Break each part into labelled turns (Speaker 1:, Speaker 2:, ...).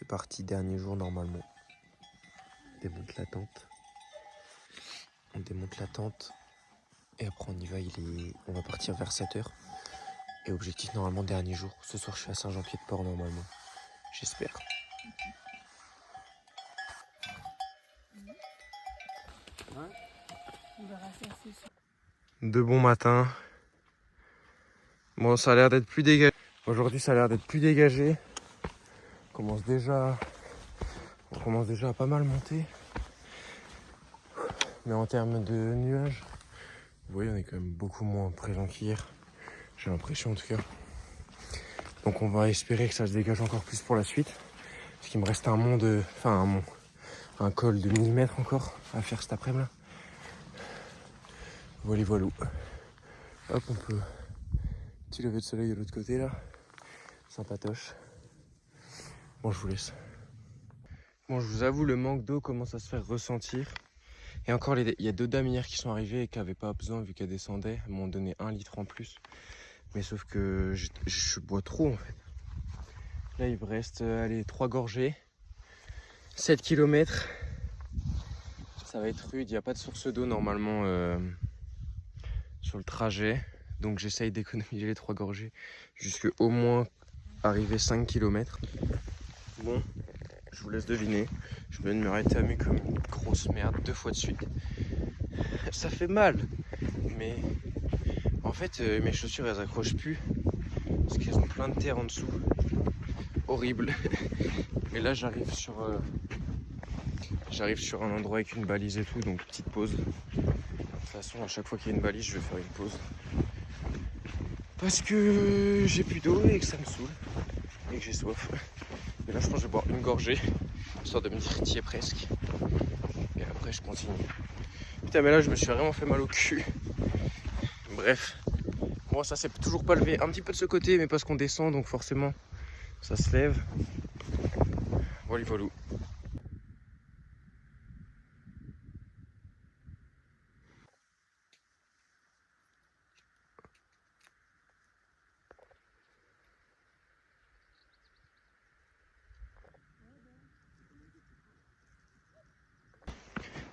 Speaker 1: C'est parti, dernier jour normalement. On démonte la tente. On démonte la tente. Et après on y va, on va partir vers 7h. Et objectif normalement dernier jour. Ce soir je suis à Saint-Jean-Pied-de-Port normalement. J'espère. De bon matin. Bon, ça a l'air d'être plus dégagé. Aujourd'hui ça a l'air d'être plus dégagé. On commence déjà à pas mal monter. Mais en termes de nuages, vous voyez, on est quand même beaucoup moins présent qu'hier. J'ai l'impression en tout cas. Donc on va espérer que ça se dégage encore plus pour la suite. Parce qu'il me reste un col de 1000 mètres encore à faire cet après-midi. Voilà. Hop, on peut. Petit lever de soleil de l'autre côté là. Sympatoche. Bon, je vous laisse. Bon, je vous avoue, le manque d'eau commence à se faire ressentir. Et encore, il y a 2 dames hier qui sont arrivées et qui n'avaient pas besoin vu qu'elles descendaient. Elles m'ont donné 1 litre en plus. Mais sauf que je bois trop en fait. Là, il me reste 3 gorgées. 7 km. Ça va être rude. Il n'y a pas de source d'eau normalement sur le trajet. Donc j'essaye d'économiser les 3 gorgées jusqu'à au moins arriver 5 km. Bon, je vous laisse deviner. Je viens de me rétamer comme une grosse merde 2 fois de suite. Ça fait mal. Mais en fait, mes chaussures, elles accrochent plus. Parce qu'elles ont plein de terre en dessous. Horrible. Mais là, j'arrive sur un endroit avec une balise et tout. Donc, petite pause. De toute façon, à chaque fois qu'il y a une balise, je vais faire une pause. Parce que j'ai plus d'eau et que ça me saoule. Et que j'ai soif. Et là, je pense que je vais boire une gorgée. Histoire de me dire t'y es presque. Et après, je continue. Putain, mais là, je me suis vraiment fait mal au cul. Bref. Bon, ça s'est toujours pas levé. Un petit peu de ce côté, mais parce qu'on descend, donc forcément, ça se lève. Voilà.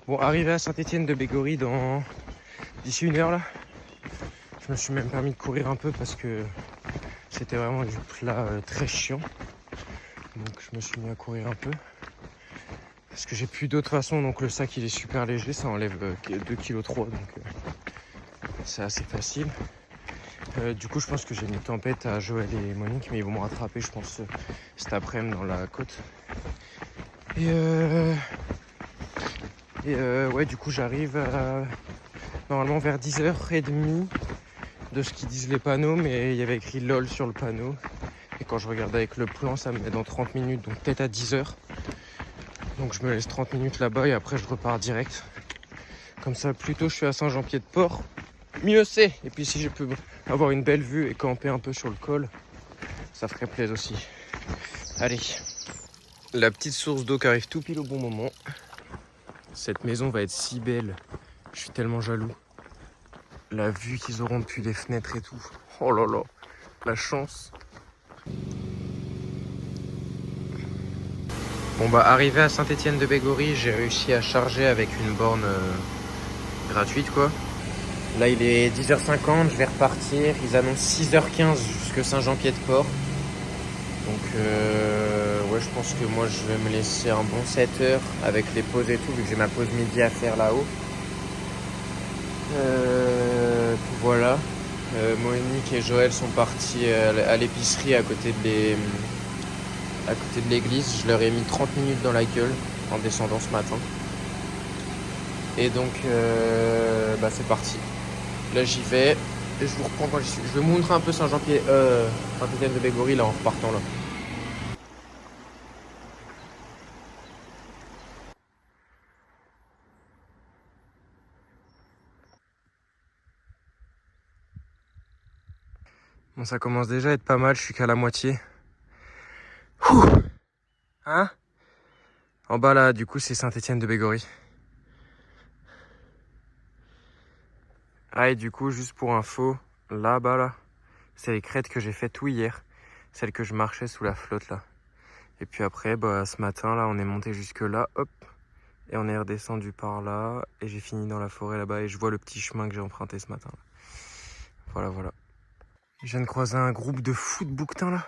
Speaker 1: Bon, arrivé à Saint-Étienne-de-Bégory d'ici 1 heure là. Je me suis même permis de courir un peu parce que c'était vraiment du plat très chiant. Donc je me suis mis à courir un peu. Parce que j'ai plus d'eau de toute façon, donc le sac il est super léger, ça enlève 2,3 kg, donc c'est assez facile. Du coup je pense que j'ai une tempête à Joël et Monique, mais ils vont me rattraper je pense cet après-midi dans la côte. Et ouais, du coup j'arrive normalement vers 10h30 de ce qu'ils disent les panneaux, mais il y avait écrit LOL sur le panneau. Et quand je regarde avec le plan, ça me met dans 30 minutes, donc peut-être à 10h. Donc je me laisse 30 minutes là-bas et après je repars direct. Comme ça, plus tôt je suis à Saint-Jean-Pied-de-Port, mieux c'est. Et puis si je peux avoir une belle vue et camper un peu sur le col, ça ferait plaisir aussi. Allez, la petite source d'eau qui arrive tout pile au bon moment. Cette maison va être si belle, je suis tellement jaloux. La vue qu'ils auront depuis les fenêtres et tout. Oh là là, la chance. Bon bah arrivé à Saint-Étienne-de-Bégory, j'ai réussi à charger avec une borne gratuite quoi. Là il est 10h50, je vais repartir. Ils annoncent 6h15 jusque Saint-Jean-Pied-de-Port. Donc ouais, je pense que moi je vais me laisser un bon 7h avec les pauses et tout, vu que j'ai ma pause midi à faire là-haut. Voilà. Monique et Joël sont partis à l'épicerie à côté de l'église. Je leur ai mis 30 minutes dans la gueule en descendant ce matin. Et donc bah c'est parti. Là j'y vais et je vous reprends quand j'y suis. Je vais vous montrer un peu Saint-Étienne-de-Bégory là en repartant là. Bon, ça commence déjà à être pas mal, je suis qu'à la moitié. Ouh. Hein? En bas là, du coup, c'est Saint-Étienne-de-Bégory. Ah, et du coup, juste pour info, là-bas là, c'est les crêtes que j'ai faites tout hier. Celles que je marchais sous la flotte là. Et puis après, bah, ce matin, là, on est monté jusque là, hop. Et on est redescendu par là. Et j'ai fini dans la forêt là-bas. Et je vois le petit chemin que j'ai emprunté ce matin. Voilà, voilà. Je viens de croiser un groupe de fous de bouquetins là.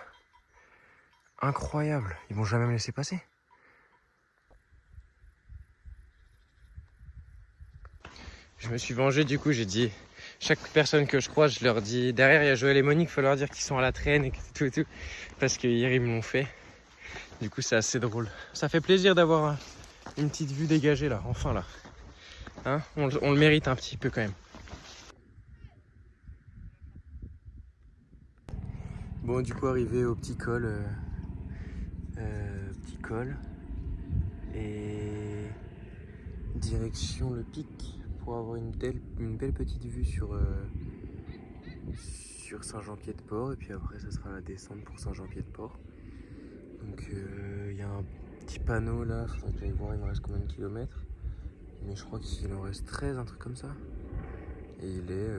Speaker 1: Incroyable. Ils vont jamais me laisser passer. Je me suis vengé, du coup, j'ai dit, chaque personne que je croise, je leur dis, derrière il y a Joël et Monique, il faut leur dire qu'ils sont à la traîne et tout et tout. Parce que hier ils me l'ont fait. Du coup, c'est assez drôle. Ça fait plaisir d'avoir une petite vue dégagée là, enfin là. Hein, on le mérite un petit peu quand même. Bon, du coup, arrivé au petit col. Petit col. Et direction le pic pour avoir une belle petite vue sur Saint-Jean-Pied-de-Port. Et puis après, ça sera la descente pour Saint-Jean-Pied-de-Port. Donc, il y a un petit panneau là. Faudrait que j'aille voir, il me reste combien de kilomètres. Mais je crois qu'il en reste 13, un truc comme ça. Et il est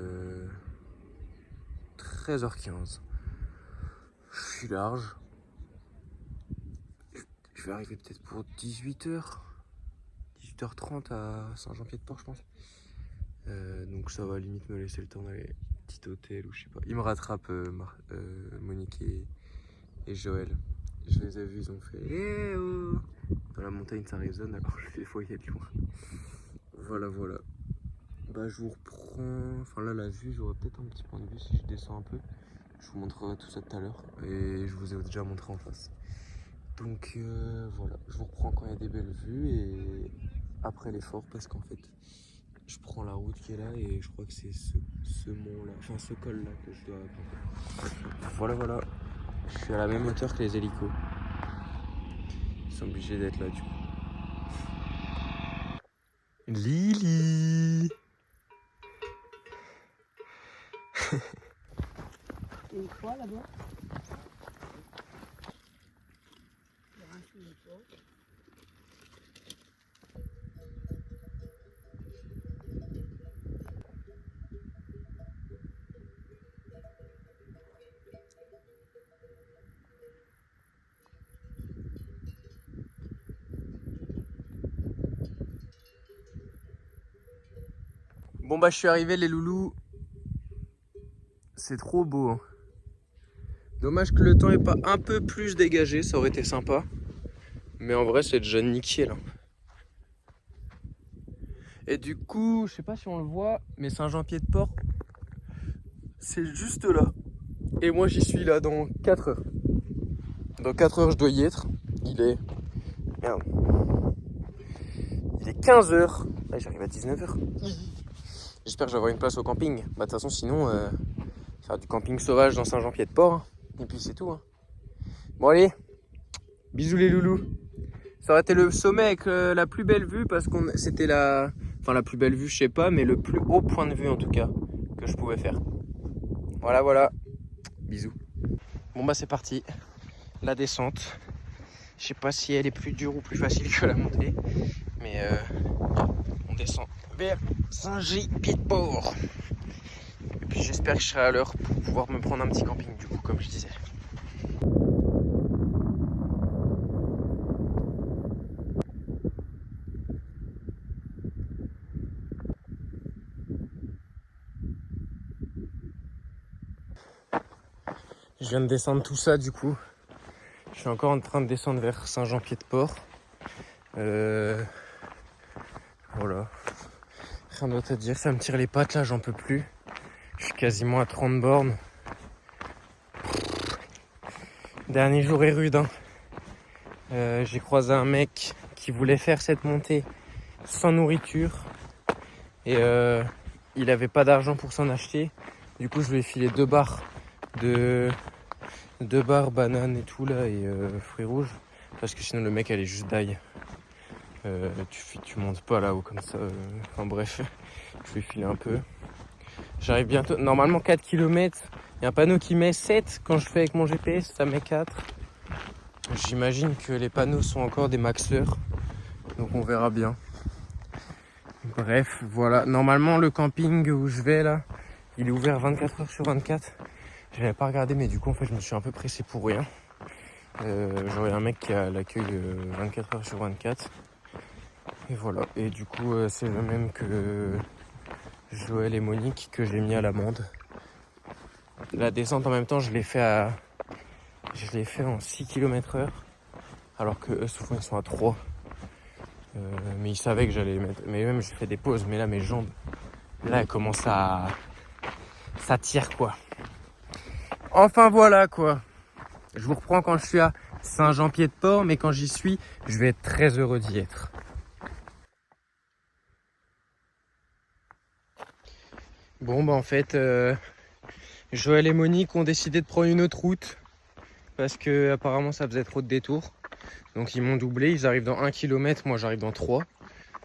Speaker 1: 13h15. Je suis large. Je vais arriver peut-être pour 18h30 à Saint-Jean-Pied-de-Port, je pense. Donc ça va limite me laisser le temps d'aller petit hôtel ou je sais pas. Ils me rattrapent, Monique et Joël. Je les ai vus, ils ont fait eh oh. Dans la montagne ça résonne, alors je les voyais de loin. Voilà, voilà. Bah je vous reprends. Enfin là la vue, j'aurai peut-être un petit point de vue si je descends un peu. Je vous montrerai tout ça tout à l'heure. Et je vous ai déjà montré en face. Donc voilà, je vous reprends quand il y a des belles vues et après l'effort parce qu'en fait je prends la route qui est là et je crois que c'est ce mont là, enfin ce col là que je dois grimper. Voilà, voilà, je suis à la même hauteur que les hélicos. Ils sont obligés d'être là du coup. Lily.
Speaker 2: Une fois là-bas.
Speaker 1: Bon bah je suis arrivé les loulous. C'est trop beau hein. Dommage que le temps est pas un peu plus dégagé, ça aurait été sympa. Mais en vrai c'est déjà nickel hein. Et du coup, je sais pas si on le voit, mais Saint-Jean-Pied-de-Port, c'est juste là. Et moi j'y suis là dans 4 heures. Dans 4 heures je dois y être. Il est... Merde. Il est 15h. Là j'arrive à 19h. J'espère que je vais avoir une place au camping. Bah de toute façon sinon, faire du camping sauvage dans Saint-Jean-Pied-de-Port. Hein. Et puis c'est tout. Hein. Bon allez, bisous les loulous. Ça aurait été le sommet avec la plus belle vue parce que c'était la... Enfin la plus belle vue je sais pas, mais le plus haut point de vue en tout cas que je pouvais faire. Voilà, voilà. Bisous. Bon bah c'est parti. La descente. Je sais pas si elle est plus dure ou plus facile que la montée. Mais on descend vers Saint-Jean-Pied-de-Port. Et puis j'espère que je serai à l'heure pour pouvoir me prendre un petit camping du coup comme je disais. Je viens de descendre tout ça du coup. Je suis encore en train de descendre vers Saint-Jean-Pied-de-Port. Voilà. Rien d'autre à dire, ça me tire les pattes là, j'en peux plus. Je suis quasiment à 30 bornes. Dernier jour est rude. Hein. J'ai croisé un mec qui voulait faire cette montée sans nourriture. Et il avait pas d'argent pour s'en acheter. Du coup je lui ai filé 2 barres bananes et tout là et fruits rouges. Parce que sinon le mec allait juste die. Tu montes pas là-haut comme ça. Enfin bref, je lui ai filé un peu. J'arrive bientôt. Normalement 4 km. Il y a un panneau qui met 7. Quand je fais avec mon GPS, ça met 4. J'imagine que les panneaux sont encore des maxeurs. Donc on verra bien. Bref, voilà. Normalement le camping où je vais là, il est ouvert 24 heures sur 24. Je n'avais pas regardé mais du coup en fait je me suis un peu pressé pour rien. J'aurai un mec qui a l'accueil 24 heures sur 24. Et voilà. Et du coup, c'est le même que Joël et Monique que j'ai mis à l'amende. La descente en même temps, je l'ai fait en 6 km/h. Alors que eux, souvent, ils sont à 3. Mais ils savaient que j'allais les mettre. Mais même, j'ai fait des pauses. Mais là, mes jambes, là, elles commencent à... Ça tire, quoi. Enfin, voilà, quoi. Je vous reprends quand je suis à Saint-Jean-Pied-de-Port. Mais quand j'y suis, je vais être très heureux d'y être. Bon, bah en fait, Joël et Monique ont décidé de prendre une autre route. Parce que apparemment, ça faisait trop de détours. Donc ils m'ont doublé, ils arrivent dans 1 km, moi j'arrive dans 3.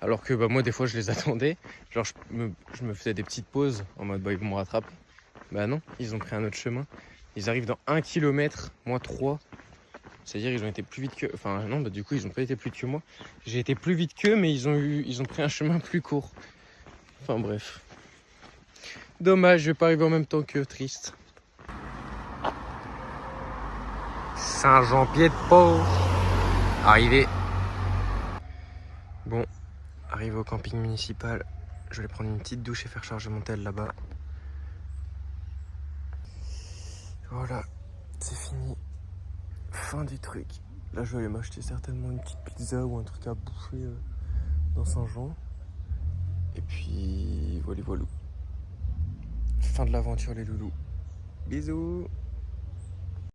Speaker 1: Alors que bah, moi des fois je les attendais. Genre je me faisais des petites pauses en mode bah ils vont me rattraper. Bah non, ils ont pris un autre chemin. Ils arrivent dans 1 km, moi 3. C'est-à-dire ils ont été plus vite que... Enfin non, bah du coup ils ont pas été plus vite que moi. J'ai été plus vite qu'eux mais ils ont pris un chemin plus court. Enfin bref. Dommage, je vais pas arriver en même temps qu'eux, triste. Saint-Jean-Pied-de-Port. Arrivé. Bon, arrivé au camping municipal. Je vais aller prendre une petite douche et faire charger mon tel là-bas. Voilà, c'est fini. Fin du truc. Là, je vais aller m'acheter certainement une petite pizza ou un truc à bouffer dans Saint-Jean. Et puis, voilà. Fin de l'aventure, les loulous. Bisous.